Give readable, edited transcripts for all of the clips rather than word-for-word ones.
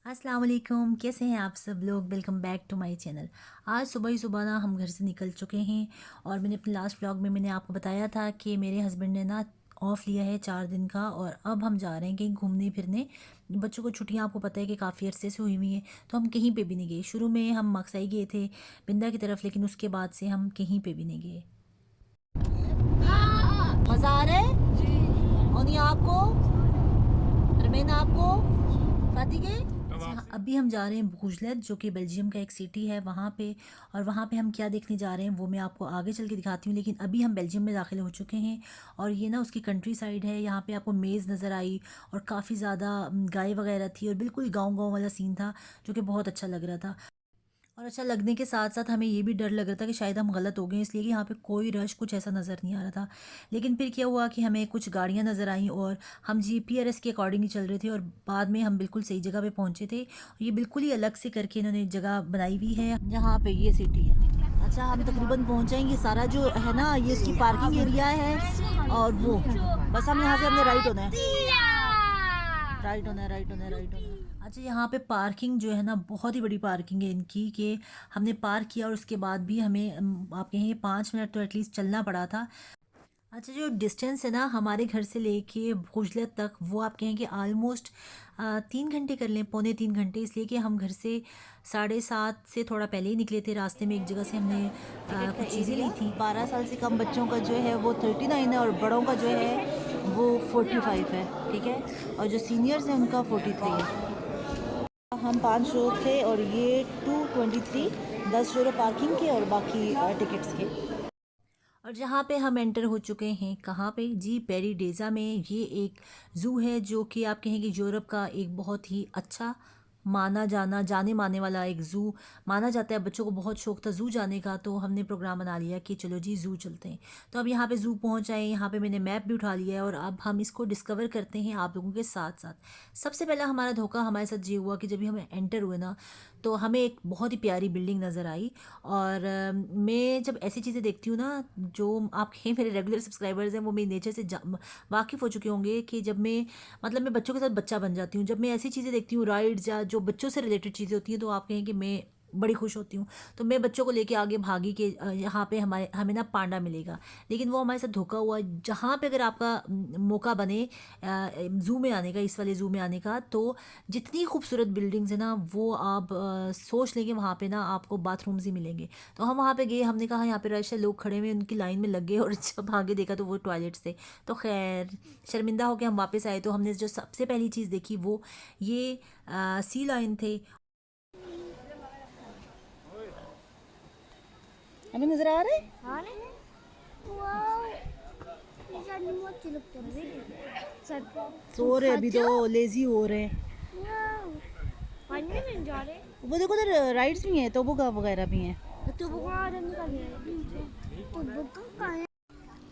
अस्सलाम वालेकुम, कैसे हैं आप सब लोग। Welcome back to my channel. आज सुबह ही सुबह ना हम घर से निकल चुके हैं और मैंने अपने लास्ट व्लॉग में मैंने आपको बताया था कि मेरे हस्बैंड ने ना ऑफ़ लिया है 4 दिन का और अब हम जा रहे हैं कहीं घूमने फिरने। बच्चों को छुट्टियां आपको पता है कि काफ़ी अरसे से हुई हुई हैं, तो हम कहीं पे भी नहीं गए। शुरू में हम मकसई गए थे बिंदा की तरफ, लेकिन उसके बाद से हम कहीं पे भी नहीं गए। मज़ा आ रहा है और ये आपको रमीन आपको फाती के। अच्छा, अभी हम जा रहे हैं बूजलेट, जो कि बेल्जियम का एक सिटी है वहाँ पे। और वहाँ पे हम क्या देखने जा रहे हैं वो मैं आपको आगे चल के दिखाती हूँ, लेकिन अभी हम बेल्जियम में दाखिल हो चुके हैं। और ये ना उसकी कंट्री साइड है। यहाँ पे आपको मेज़ नज़र आई और काफ़ी ज़्यादा गाय वगैरह थी और बिल्कुल गाँव गाँव वाला सीन था, जो कि बहुत अच्छा लग रहा था। और अच्छा लगने के साथ साथ हमें ये भी डर लग रहा था कि शायद हम गलत हो गए, इसलिए कि यहाँ पे कोई रश कुछ ऐसा नज़र नहीं आ रहा था। लेकिन फिर क्या हुआ कि हमें कुछ गाड़ियाँ नज़र आईं और हम जीपीआरएस के अकॉर्डिंग ही चल रहे थे और बाद में हम बिल्कुल सही जगह पे पहुँचे थे। ये बिल्कुल ही अलग से करके इन्होंने एक जगह बनाई हुई है जहाँ पे ये सिटी है। अच्छा, हम तकरीबन पहुँचेंगे। सारा जो है ना ये इसकी पार्किंग एरिया है और वो बस हम यहाँ से हमने राइट होना है, राइट होना है, राइट होना है, राइट होना है। अच्छा, यहाँ पे पार्किंग जो है ना बहुत ही बड़ी पार्किंग है इनकी, कि हमने पार्क किया और उसके बाद भी हमें आप कहेंगे 5 मिनट तो एटलीस्ट चलना पड़ा था। अच्छा, जो डिस्टेंस है ना हमारे घर से लेके भोजलत तक, वो आप कहेंगे आलमोस्ट 3 घंटे कर लें, पौने 3 घंटे, इसलिए कि हम घर से 7:30 से थोड़ा पहले ही निकले थे। रास्ते में एक जगह से हमने कुछ चीज़ें ली थी। 12 साल से कम बच्चों का जो है वो 39 है और बड़ों का जो है वो 45 है, ठीक है। और जो सीनियर्स हैं उनका 43 है। हम 5 लोग थे और ये 223, 10 यूरो पार्किंग के और बाकी टिकट्स के। और जहाँ पे हम एंटर हो चुके हैं, कहाँ पे जी, पेरीडेज़ा में। ये एक ज़ू है जो कि आप कहेंगे यूरोप का एक बहुत ही अच्छा माना जाना जाने माने वाला एक ज़ू माना जाता है। बच्चों को बहुत शौक था ज़ू जाने का, तो हमने प्रोग्राम बना लिया कि चलो जी ज़ू चलते हैं। तो अब यहाँ पे ज़ू पहुँच आए, यहाँ पे मैंने मैप भी उठा लिया है और अब हम इसको डिस्कवर करते हैं आप लोगों के साथ साथ। सबसे पहला हमारा धोखा हमारे साथ ये हुआ कि जब भी हम एंटर हुए ना, तो हमें एक बहुत ही प्यारी बिल्डिंग नज़र आई। और मैं जब ऐसी चीज़ें देखती हूँ ना, जो आप हैं मेरे रेगुलर सब्सक्राइबर्स हैं, वो मेरी नेचर से वाकिफ़ हो चुके होंगे कि जब मैं बच्चों के साथ बच्चा बन जाती हूँ। जब मैं ऐसी चीज़ें देखती हूँ, राइड्स या जो बच्चों से रिलेटेड चीज़ें होती हैं, तो आप कहें कि मैं बड़ी खुश होती हूँ। तो मैं बच्चों को लेके आगे भागी कि यहाँ पे हमें ना पांडा मिलेगा। लेकिन वो हमारे साथ धोखा हुआ। जहाँ पे अगर आपका मौका बने ज़ू में आने का, इस वाले ज़ू में आने का, तो जितनी खूबसूरत बिल्डिंग्स है ना, वो आप सोच लेंगे वहाँ पे ना आपको बाथरूम्स ही मिलेंगे। तो हम वहाँ पे गए, हमने कहा यहाँ पे रश है, लोग खड़े हुए उनकी लाइन में लग गए और जब आगे देखा तो वो टॉयलेट्स थे। तो खैर शर्मिंदा होकर हम वापस आए। तो हमने जो सबसे पहली चीज़ देखी वो ये सी लाइन थे। हमें नज़र आ रहा है। सो रहे अभी तो लेजी हो रहे हैं। वो देखो उधर राइड्स भी हैं, तोबुगा वगैरह भी हैं।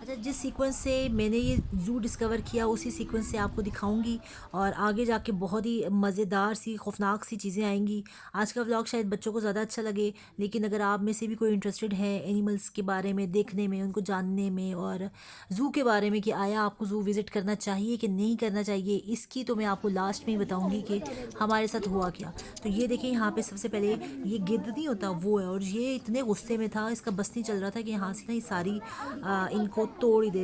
अच्छा, जिस सीक्वेंस से मैंने ये ज़ू डिस्कवर किया उसी सीक्वेंस से आपको दिखाऊंगी और आगे जाके बहुत ही मज़ेदार सी खौफनाक सी चीज़ें आएंगी। आज का व्लॉग शायद बच्चों को ज़्यादा अच्छा लगे, लेकिन अगर आप में से भी कोई इंटरेस्टेड है एनिमल्स के बारे में देखने में, उनको जानने में और ज़ू के बारे में कि आया आपको ज़ू विज़िट करना चाहिए कि नहीं करना चाहिए, इसकी तो मैं आपको लास्ट में ही बताऊँगी कि हमारे साथ हुआ क्या। तो ये देखिए, यहाँ पे सबसे पहले ये गिद्ध नहीं होता वो है, और ये इतने गुस्से में था, इसका बस नहीं चल रहा था कि यहाँ से ना ये सारी इनको तोड़ ही दे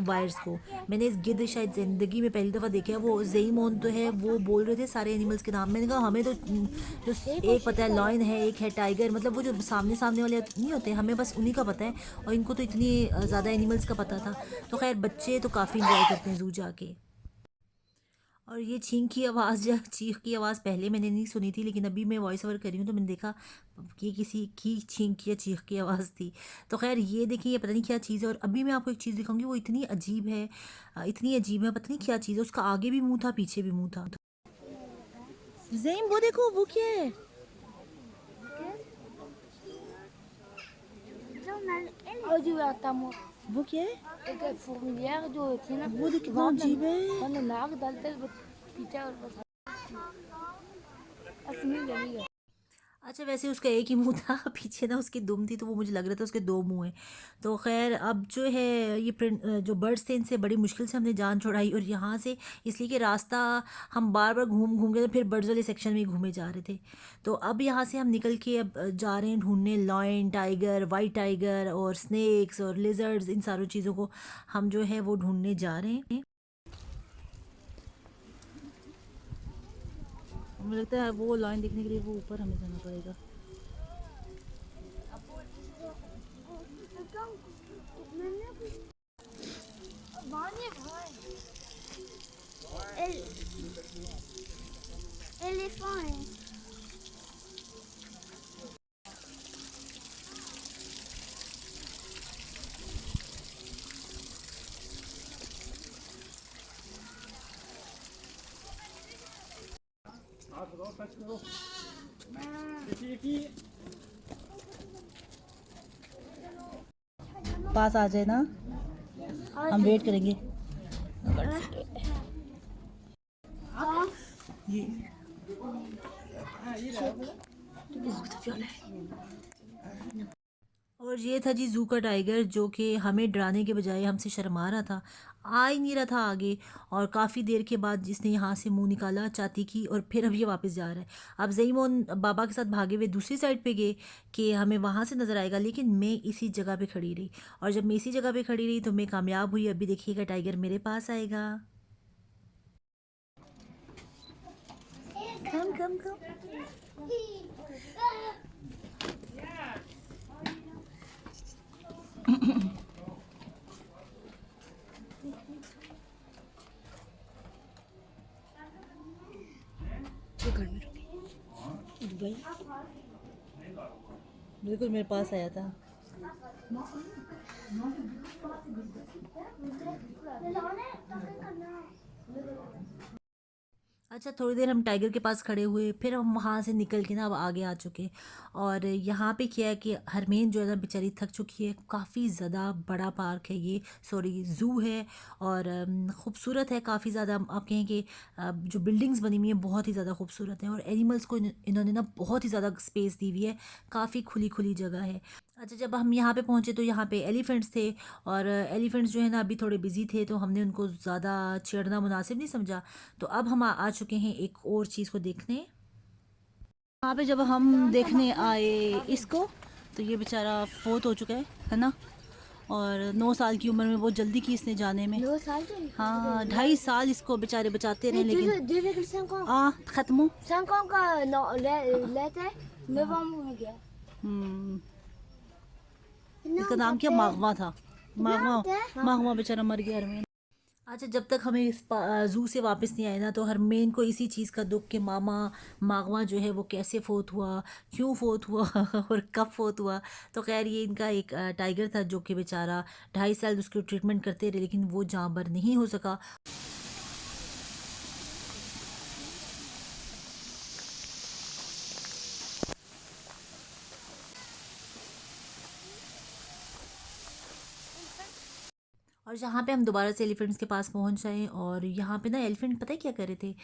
वायर्स को। मैंने इस गिद्ध शायद ज़िंदगी में पहली दफ़ा देखा है। वो जेईमोन तो है, वो बोल रहे थे सारे एनिमल्स के नाम। मैंने कहा हमें तो जो एक पता है लॉयन है, एक है टाइगर, मतलब वो जो सामने सामने वाले नहीं होते, हमें बस उन्हीं का पता है, और इनको तो इतनी ज़्यादा एनिमल्स का पता था। तो खैर बच्चे तो काफ़ी इंजॉय करते हैं ज़ू जाके। और ये चीख की आवाज़ पहले मैंने नहीं सुनी थी, लेकिन अभी मैं वॉइस ओवर कर रही हूँ तो मैंने देखा कि किसी की छींक या चीख की आवाज़ थी। तो खैर ये देखिए, ये पता नहीं क्या चीज़ है। और अभी मैं आपको एक चीज़ दिखाऊंगी, वो इतनी अजीब है, इतनी अजीब है, पता नहीं क्या चीज़ है। उसका आगे भी मुंह था, पीछे भी मुंह था। ज़ेम वो देखो, वो क्या है। वो क्या है, वो देख कितना अजीब है। अच्छा, वैसे उसका एक ही मुँह था पीछे ना उसकी दुम थी तो वो मुझे लग रहा था उसके 2 मुँह हैं। तो ख़ैर अब जो है ये जो बर्ड्स थे इनसे बड़ी मुश्किल से हमने जान छुड़ाई और यहाँ से इसलिए कि रास्ता हम बार-बार घूम-घूम के तो फिर बर्ड्स वाले सेक्शन में ही घूमे जा रहे थे। तो अब यहाँ से हम निकल के अब जा रहे हैं ढूँढने लॉयन, टाइगर, व्हाइट टाइगर और स्नेक्स और लिज़र्ड्स इन सारी चीज़ों को हम जो है वो ढूँढने जा रहे हैं। मुझे लगता है वो लॉयन देखने के लिए वो ऊपर हमें जाना पड़ेगा। Éléphant. पास आ जाए ना, हम वेट करेंगे। ये और ये था जी ज़ू का टाइगर जो कि हमें डराने के बजाय हमसे शर्मा रहा था, आ ही नहीं रहा था आगे। और काफ़ी देर के बाद जिसने यहाँ से मुंह निकाला चाती की और फिर अब ये वापस जा रहा है। अब ज़ईमोन बाबा के साथ भागे हुए दूसरी साइड पे गए कि हमें वहाँ से नज़र आएगा, लेकिन मैं इसी जगह पे खड़ी रही और जब मैं इसी जगह पे खड़ी रही तो मैं कामयाब हुई। अभी देखिएगा टाइगर मेरे पास आएगा। कम कम कम। दुबई बिल्कुल मेरे पास आया था। अच्छा, थोड़ी देर हम टाइगर के पास खड़े हुए, फिर हम वहाँ से निकल के ना अब आगे आ चुके। और यहाँ पे क्या है कि हरमेन जो है ना बेचारी थक चुकी है। काफ़ी ज़्यादा बड़ा पार्क है ये, सॉरी ज़ू है। और ख़ूबसूरत है काफ़ी ज़्यादा। आप कहें कि जो बिल्डिंग्स बनी हुई हैं बहुत ही ज़्यादा खूबसूरत हैं और एनिमल्स को इन्होंने ना बहुत ही ज़्यादा स्पेस दी हुई है। काफ़ी खुली खुली जगह है। अच्छा, जब हम यहाँ पे पहुँचे तो यहाँ पे एलिफेंट्स थे और एलिफेंट्स जो है ना अभी थोड़े बिजी थे तो हमने उनको ज़्यादा छेड़ना मुनासिब नहीं समझा। तो अब हम आ चुके हैं एक और चीज़ को देखने। यहाँ पे जब हम देखने आए इसको तो ये बेचारा फोत हो चुका है ना। और 9 साल की उम्र में बहुत जल्दी की इसने जाने में। 9 साल हाँ, 2.5 साल इसको बेचारे बचाते रहे लेकिन ख़त्म हो। 5 ans quand non, l'été, novembre में गया। हम्म, इसका नाम क्या मागवा था। मागवा मागवा बेचारा मर गया हरमेन। अच्छा, जब तक हमें इस ज़ू से वापस नहीं आए ना तो हरमेन को इसी चीज़ का दुख कि मामा मागवा जो है वो कैसे फोत हुआ, क्यों फोत हुआ और कब फोत हुआ। तो खैर ये इनका एक टाइगर था जो कि बेचारा 2.5 साल उसकी ट्रीटमेंट करते रहे लेकिन वो जाँबर नहीं हो सका। और जहाँ पे हम दोबारा से एलिफेंट्स के पास पहुँच जाएँ और यहाँ पे ना एलिफेंट पता है क्या कर रहे थे,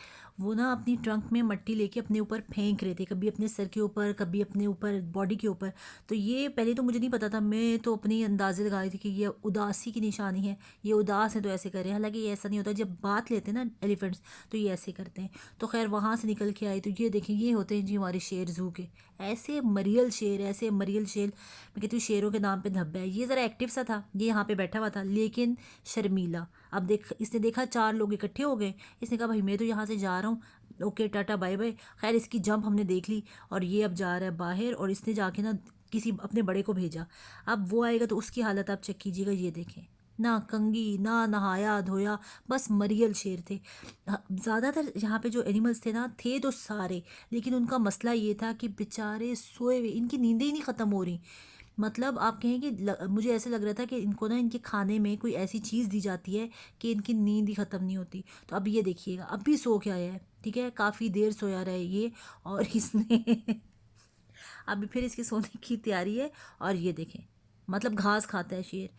वो ना अपनी ट्रंक में मट्टी लेके अपने ऊपर फेंक रहे थे, कभी अपने सर के ऊपर कभी अपने ऊपर बॉडी के ऊपर। तो ये पहले तो मुझे नहीं पता था, मैं तो अपनी अंदाजे लगा रही थी कि ये उदासी की निशानी है, ये उदास है तो ऐसे कर रहे हैं। हालांकि ये ऐसा नहीं होता, जब बात लेते हैं ना एलिफेंट्स तो ये ऐसे करते हैं। तो खैर वहाँ से निकल के आई तो ये देखें ये होते हैं जी हमारे शेर ज़ू के। ऐसे मरियल शेर, ऐसे मरियल शेर, मैं कहती हूँ शेरों के नाम पे धब्बा है। ये ज़रा एक्टिव सा था, ये यहाँ पे बैठा हुआ था लेकिन शर्मीला। अब देख इसने देखा 4 लोग इकट्ठे हो गए, इसने कहा भाई मैं तो यहाँ से जा रहा हूँ, ओके टाटा बाय बाय। खैर इसकी जंप हमने देख ली और ये अब जा रहा है बाहर और इसने जाके ना किसी अपने बड़े को भेजा। अब वो आएगा तो उसकी हालत आप चेक कीजिएगा। ये देखें, ना कंगी ना नहाया धोया, बस मरियल शेर थे। ज़्यादातर यहाँ पे जो एनिमल्स थे ना थे तो सारे, लेकिन उनका मसला ये था कि बेचारे सोए हुए, इनकी नींदें ही नहीं ख़त्म हो रही। मतलब आप कहें कि मुझे ऐसे लग रहा था कि इनको ना इनके खाने में कोई ऐसी चीज़ दी जाती है कि इनकी नींद ही ख़त्म नहीं होती। तो अब ये देखिएगा अब भी सो के आया है, ठीक है, काफ़ी देर सोया रहा है ये। और इसने अभी फिर इसके सोने की तैयारी है। और ये देखें मतलब घास खाता है शेर।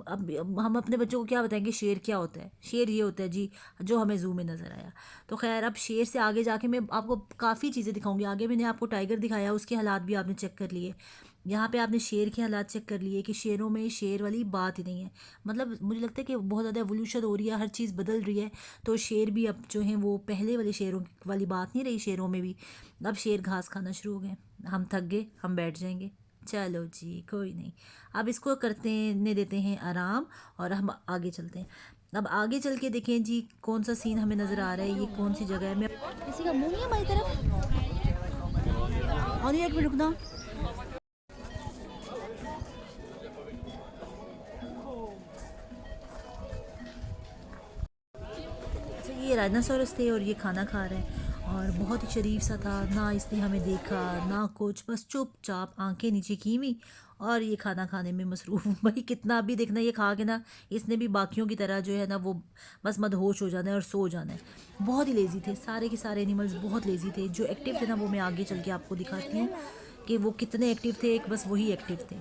अब हम अपने बच्चों को क्या बताएंगे शेर क्या होता है? शेर ये होता है जी जो हमें ज़ू में नज़र आया। तो खैर अब शेर से आगे जाके मैं आपको काफ़ी चीज़ें दिखाऊंगी। आगे मैंने आपको टाइगर दिखाया, उसके हालात भी आपने चेक कर लिए। यहाँ पे आपने शेर के हालात चेक कर लिए कि शेरों में शेर वाली बात ही नहीं है। मतलब मुझे लगता है कि बहुत ज़्यादा एवोल्यूशन हो रही है, हर चीज़ बदल रही है। तो शेर भी अब जो हैं वो पहले वाले शेरों वाली बात नहीं रही शेरों में भी। अब शेर घास खाना शुरू हो गए। हम थक गए, हम बैठ जाएंगे। चलो जी कोई नहीं, अब इसको करते देते हैं आराम और हम आगे चलते हैं। अब आगे चल के देखें जी कौन सा सीन हमें नज़र आ रहा है, ये कौन सी जगह है। मैं किसी का मुंह नहीं है हमारी तरफ, और एक मिनट रुकना। अच्छा ये डायनासोरस थे और ये खाना खा रहे हैं और बहुत ही शरीफ सा था, ना इसने हमें देखा ना कुछ, बस चुपचाप आंखें नीचे की हुई और ये खाना खाने में मसरूफ़। भाई कितना भी देखना ये खा के ना इसने भी बाकियों की तरह जो है ना वो बस मदहोश हो जाना है और सो जाना है। बहुत ही लेज़ी थे सारे के सारे एनिमल्स, बहुत लेज़ी थे। जो एक्टिव थे ना वो मैं आगे चल के आपको दिखाती हूँ कि वो कितने एक्टिव थे, एक बस वही एक्टिव थे।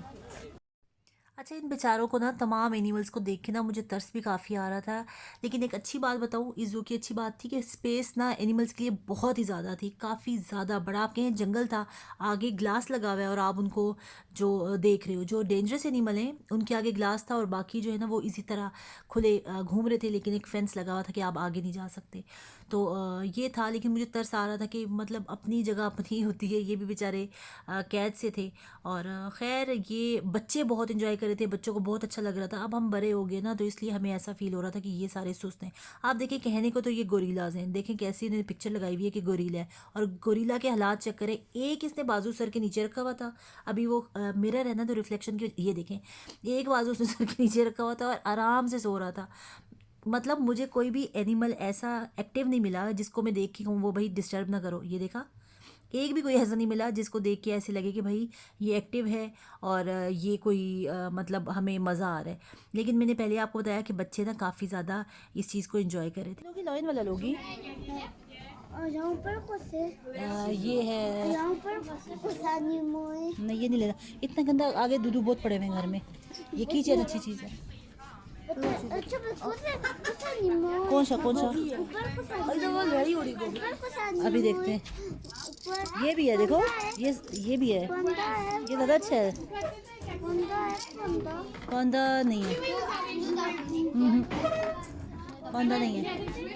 अच्छा इन बेचारों को ना तमाम एनिमल्स को देख के ना मुझे तरस भी काफ़ी आ रहा था। लेकिन एक अच्छी बात बताऊँ इस ज़ू की अच्छी बात थी कि स्पेस ना एनिमल्स के लिए बहुत ही ज़्यादा थी, काफ़ी ज़्यादा बड़ा। आप कहें जंगल था, आगे ग्लास लगा हुआ है और आप उनको जो देख रहे हो, जो डेंजरस एनिमल हैं उनके आगे ग्लास था और बाकी जो है ना वो इसी तरह खुले घूम रहे थे, लेकिन एक फेंस लगा हुआ था कि आप आगे नहीं जा सकते। तो ये था, लेकिन मुझे तरस आ रहा था कि मतलब अपनी जगह अपनी होती है, ये भी बेचारे कैद से थे। और खैर ये बच्चे बहुत इन्जॉय कर रहे थे, बच्चों को बहुत अच्छा लग रहा था। अब हम बड़े हो गए ना तो इसलिए हमें ऐसा फील हो रहा था कि ये सारे सुस्त हैं। आप देखें कहने को तो ये गोरिल्लाज हैं, देखें कैसी इन्होंने पिक्चर लगाई हुई है कि गोरिल्ला है, और गोरिल्ला के हालात चेक करें। एक इसने बाजू सर के नीचे रखा हुआ था, अभी वो मिरर है ना तो रिफ्लेक्शन की ये देखें, एक बाजू उसने सर के नीचे रखा हुआ था और आराम से सो रहा था। मतलब मुझे कोई भी एनिमल ऐसा एक्टिव नहीं मिला जिसको मैं देख के कहूँ वो भाई डिस्टर्ब ना करो। ये देखा, एक भी कोई ऐसा नहीं मिला जिसको देख के ऐसे लगे कि भाई ये एक्टिव है और ये कोई मतलब हमें मज़ा आ रहा है। लेकिन मैंने पहले आपको बताया कि बच्चे ना काफ़ी ज़्यादा इस चीज़ को एंजॉय कर रहे थे। लोगी लाइन वाला लोगी और यहाँ पर कुछ है, ये है, यहाँ पर कुछ एनिमल नहीं ये नहीं लेना, इतना गंदा। आगे दूधू बहुत पड़े हुए हैं घर में, ये कीचेन अच्छी चीज़ है। अच्छा बस कुछ एनिमल कौन सा कौन सा, ऊपर कुछ एनिमल ऊपर कुछ एनिमल अभी देखते हैं। ऊपर ये भी है देखो, ये भी है, बंदा है, ये ज़्यादा अच्छा है। बंदा है, बंदा पांडा नहीं है, पांडा नहीं है।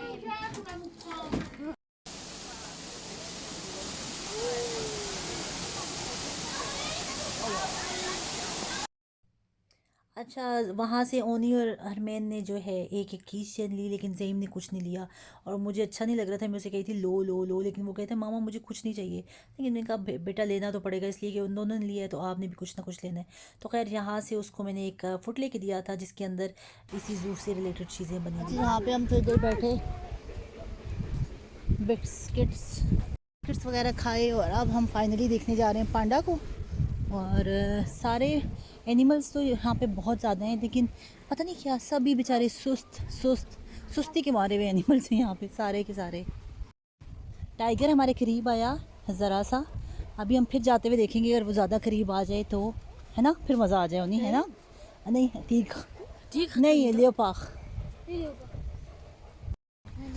अच्छा वहाँ से ओनी और हरमैन ने जो है एक एक कीचेन ली, लेकिन ज़हीम ने कुछ नहीं लिया और मुझे अच्छा नहीं लग रहा था। मैं उसे कही थी लो लो लो, लेकिन वो कहते मामा मुझे कुछ नहीं चाहिए। लेकिन मैंने कहा बेटा लेना तो पड़ेगा, इसलिए कि उन दोनों ने लिया है तो आपने भी कुछ ना कुछ लेना है। तो खैर यहाँ से उसको मैंने एक फुट लेके दिया था जिसके अंदर इसी जू से रिलेटेड चीज़ें बनी थी। यहाँ पे हम तो इधर बैठे बिस्किट्स वगैरह खाए और अब हम फाइनली देखने जा रहे हैं पांडा को। और सारे एनिमल्स तो यहाँ पे बहुत ज़्यादा हैं, लेकिन पता नहीं क्या सभी बेचारे सुस्ती के मारे हुए एनिमल्स हैं यहाँ पे सारे के सारे। टाइगर हमारे करीब आया ज़रा सा, अभी हम फिर जाते हुए देखेंगे, अगर वो ज़्यादा करीब आ जाए तो है ना फिर मज़ा आ जाए उन्हीं, है ना? नहीं ठीक नहीं है लेओपाख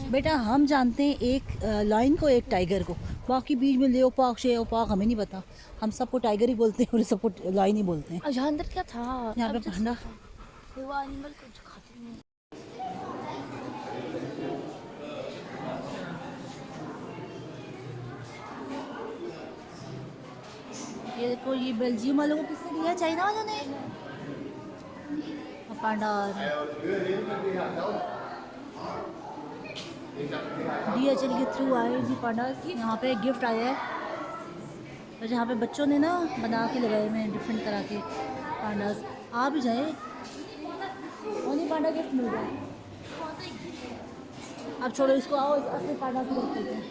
बेटा, हम जानते हैं एक लाइन को एक टाइगर को, बाकी बीच में लेओपाख शेओपाख हमें नहीं पता। हम सबको टाइगर ही बोलते हैं और सबको लाइन ही बोलते हैं। यहाँ अंदर क्या था? यहाँ पे पांडा, वो एनिमल कुछ खाते नहीं। ये देखो ये बेल्जियम वालों को किसने दिया, चाइना वालों ने। पांडा DHL के थ्रू आए जी पांडा, यहाँ पे गिफ्ट आया है और जहाँ पे बच्चों ने ना बना के लगाए हुए हैं डिफरेंट तरह के पांडास। आ भी जाए ओनली पांडा गिफ्ट मिल जाए। अब छोड़ो इसको, आओ असली पांडा को देखते हैं।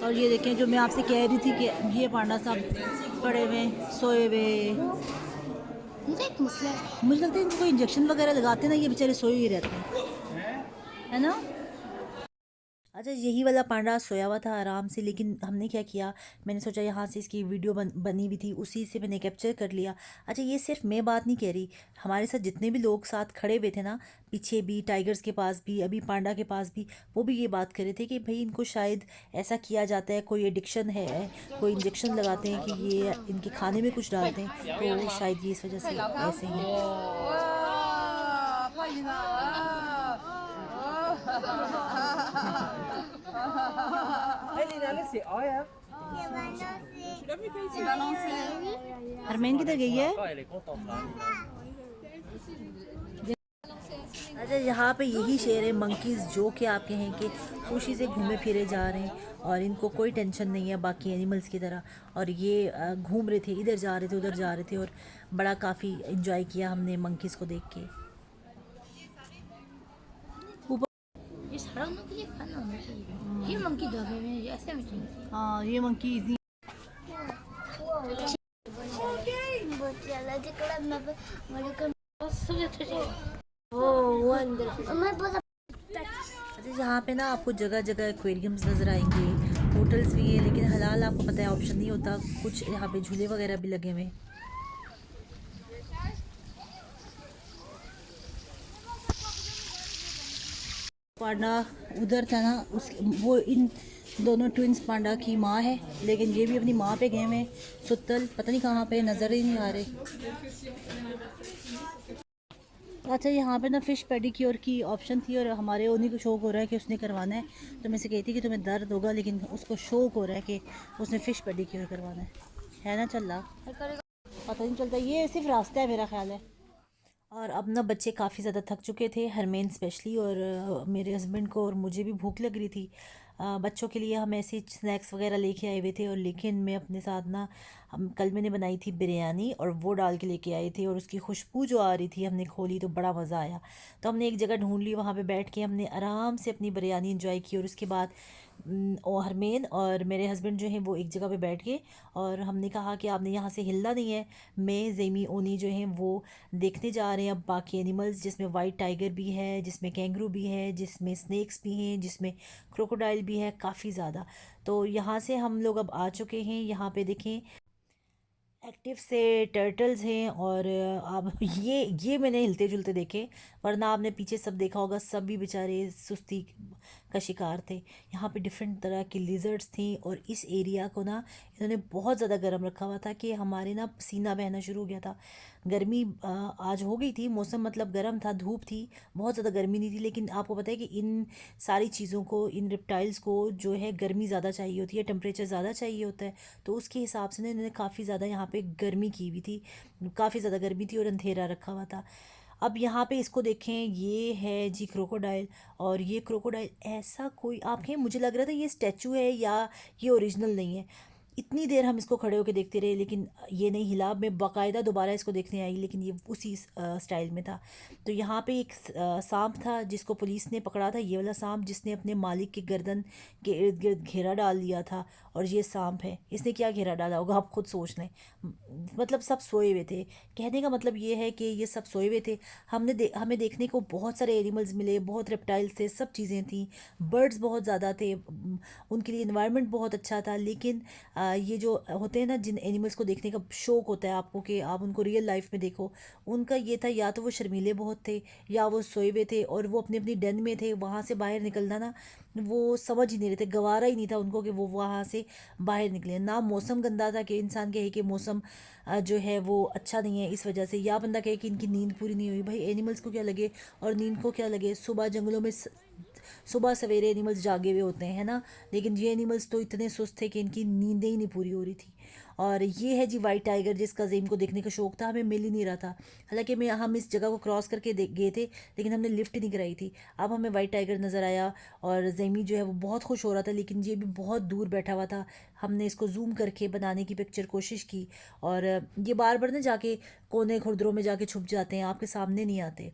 और ये देखें जो मैं आपसे कह रही थी कि ये पांडा सब पड़े हुए सोए हुए। मुझे एक मसला है, मुझे लगता है इनको इंजेक्शन वगैरह लगाते ना, ये बेचारे सोए ही रहते हैं, है ना? अच्छा, यही वाला पांडा सोया हुआ था आराम से, लेकिन हमने क्या किया, मैंने सोचा यहाँ से इसकी वीडियो बनी हुई थी, उसी से मैंने कैप्चर कर लिया। अच्छा, ये सिर्फ मैं बात नहीं कह रही, हमारे साथ जितने भी लोग साथ खड़े हुए थे ना, पीछे भी, टाइगर्स के पास भी, अभी पांडा के पास भी, वो भी ये बात कर रहे थे कि भाई इनको शायद ऐसा किया जाता है, कोई एडिक्शन है, कोई इंजेक्शन लगाते हैं कि ये इनके खाने में कुछ डालते हैं, तो शायद ये इस वजह से ऐसे हैं। हरमैन किधर गई है? अच्छा, यहाँ पे यही शेर है मंकीज़, जो कि आप कहें कि खुशी से घूमे फिरे जा रहे हैं और इनको कोई टेंशन नहीं है बाकी एनिमल्स की तरह। और ये घूम रहे थे, इधर जा रहे थे, उधर जा रहे थे, और बड़ा काफ़ी इन्जॉय किया हमने मंकीज़ को देख के। ये सारा के लिए खाना होना चाहिए। ये मंकी धोखे में ऐसे में चाहिए। हाँ, ये मंकी इजी। अच्छा, यहाँ पे ना आपको जगह जगह एक्वेरियम्स नज़र आएंगे, होटल्स भी हैं, लेकिन हलाल आपको पता है ऑप्शन नहीं होता, कुछ यहाँ पे झूले वगैरह भी लगे हुए हैं। पांडा उधर था ना, उस वो इन दोनों ट्विंस पांडा की माँ है, लेकिन ये भी अपनी माँ पे गए हैं सुतल, पता नहीं कहाँ पे, नज़र ही नहीं आ रहे। अच्छा, यहाँ पे ना फ़िश पेडिक्योर की ऑप्शन थी और हमारे ओनी को शौक हो रहा है कि उसने करवाना है, तो मैं से कहती कि तुम्हें दर्द होगा, लेकिन उसको शौक हो रहा है कि उसने फ़िश पेडिक्योर करवाना है ना। चल रहा पता नहीं चलता, ये सिर्फ रास्ता है मेरा ख्याल है। और अब ना बच्चे काफ़ी ज़्यादा थक चुके थे, हरमेन स्पेशली, और मेरे हस्बैंड को और मुझे भी भूख लग रही थी। बच्चों के लिए हम ऐसे स्नैक्स वगैरह लेके आए हुए थे, और लेकिन मैं अपने साथ ना, हम कल मैंने बनाई थी बिरयानी और वो डाल के लेके आए थे, और उसकी खुशबू जो आ रही थी, हमने खोली तो बड़ा मज़ा आया। तो हमने एक जगह ढूंढ ली, वहाँ पे बैठ के हमने आराम से अपनी बिरयानी इंजॉय की, और उसके बाद और हरमेन और मेरे हस्बैंड जो हैं वो एक जगह पे बैठ गए, और हमने कहा कि आपने यहाँ से हिलना नहीं है। मैं, जेमी, ओनी जो हैं वो देखने जा रहे हैं अब बाकी एनिमल्स, जिसमें वाइट टाइगर भी है, जिसमें कैंगरू भी है, जिसमें स्नेक्स भी हैं, जिसमें क्रोकोडाइल भी है, काफ़ी ज़्यादा। तो यहाँ से हम लोग अब आ चुके हैं, यहाँ पे देखें एक्टिव से टर्टल्स हैं, और अब ये मैंने हिलते जुलते देखे, वरना आपने पीछे सब देखा होगा, सब भी बेचारे सुस्ती का शिकार थे। यहाँ पे डिफरेंट तरह की लिजर्ड्स थी, और इस एरिया को ना इन्होंने बहुत ज़्यादा गर्म रखा हुआ था कि हमारे ना पसीना बहना शुरू हो गया था। गर्मी आज हो गई थी, मौसम मतलब गर्म था, धूप थी, बहुत ज़्यादा गर्मी नहीं थी, लेकिन आपको पता है कि इन सारी चीज़ों को, इन रिप्टाइल्स को जो है गर्मी ज़्यादा चाहिए होती है, टेम्परेचर ज़्यादा चाहिए होता है, तो उसके हिसाब से ना इन्होंने काफ़ी ज़्यादा यहाँ पे गर्मी की हुई थी, काफ़ी ज़्यादा गर्मी थी और अंधेरा रखा हुआ था। अब यहाँ पे इसको देखें, ये है जी क्रोकोडाइल, और ये क्रोकोडाइल ऐसा कोई, आप कहें मुझे लग रहा था ये स्टैचू है या ये ओरिजिनल नहीं है। इतनी देर हम इसको खड़े होकर देखते रहे, लेकिन ये नहीं हिला। मैं बाकायदा दोबारा इसको देखने आई, लेकिन ये उसी स्टाइल में था। तो यहाँ पे एक सांप था जिसको पुलिस ने पकड़ा था, ये वाला सांप जिसने अपने मालिक के गर्दन के इर्द गिर्द घेरा डाल दिया था, और ये सांप है, इसने क्या घेरा डाला होगा आप खुद सोच लें। मतलब सब सोए हुए थे, कहने का मतलब ये है कि ये सब सोए हुए थे। हमें देखने को बहुत सारे एनिमल्स मिले, बहुत रेप्टाइल्स थे, सब चीज़ें थी, बर्ड्स बहुत ज़्यादा थे, उनके लिए इन्वायरमेंट बहुत अच्छा था। लेकिन ये जो होते हैं ना, जिन एनिमल्स को देखने का शौक़ होता है आपको कि आप उनको रियल लाइफ में देखो, उनका ये था, या तो वो शर्मीले बहुत थे, या वो सोए हुए थे, और वो अपनी अपनी डेन में थे, वहाँ से बाहर निकलना ना वो समझ ही नहीं रहे थे, गवारा ही नहीं था उनको कि वो वहाँ से बाहर निकले। ना मौसम गंदा था कि इंसान कहे कि मौसम जो है वो अच्छा नहीं है इस वजह से, या बंदा कहे कि इनकी नींद पूरी नहीं हुई। भाई एनिमल्स को क्या लगे और नींद को क्या लगे, सुबह जंगलों में सुबह सवेरे एनिमल्स जागे हुए होते हैं, है ना। लेकिन ये एनिमल्स तो इतने सुस्त थे कि इनकी नींदें ही नहीं पूरी हो रही थी। और ये है जी वाइट टाइगर, जिसका ज़ेम को देखने का शौक़ था, हमें मिल ही नहीं रहा था। हालांकि हम इस जगह को क्रॉस करके गए थे, लेकिन हमने लिफ्ट नहीं कराई थी। अब हमें वाइट टाइगर नज़र आया, और ज़ेमी जो है वो बहुत खुश हो रहा था, लेकिन ये भी बहुत दूर बैठा हुआ था। हमने इसको जूम करके बनाने की पिक्चर कोशिश की, और ये बार बार ना जाके कोने खुरदरों में जाके छुप जाते हैं, आपके सामने नहीं आते।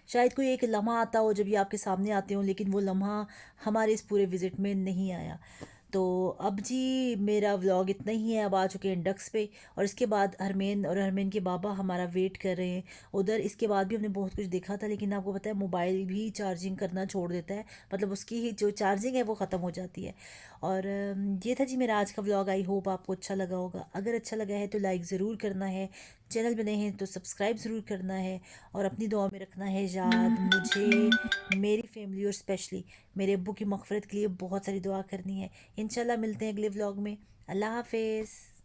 शायद कोई एक लम्हा आता हो जब ये आपके सामने आते हों, लेकिन वो लम्हा हमारे इस पूरे विज़िट में नहीं आया। तो अब जी मेरा व्लॉग इतना ही है। अब आ चुके हैं डक्स पे, और इसके बाद हरमेन और हरमेन के बाबा हमारा वेट कर रहे हैं उधर। इसके बाद भी हमने बहुत कुछ देखा था, लेकिन आपको पता है मोबाइल भी चार्जिंग करना छोड़ देता है, मतलब उसकी ही जो चार्जिंग है वो ख़त्म हो जाती है। और ये था जी मेरा आज का व्लॉग। आई होप आपको अच्छा लगा होगा। अगर अच्छा लगा है तो लाइक ज़रूर करना है, चैनल बने हैं तो सब्सक्राइब ज़रूर करना है, और अपनी दुआ में रखना है याद मुझे, मेरी फैमिली और स्पेशली मेरे अब्बू की मग़फ़िरत के लिए बहुत सारी दुआ करनी है। इंशाल्लाह मिलते हैं अगले व्लॉग में। अल्लाह हाफिज़।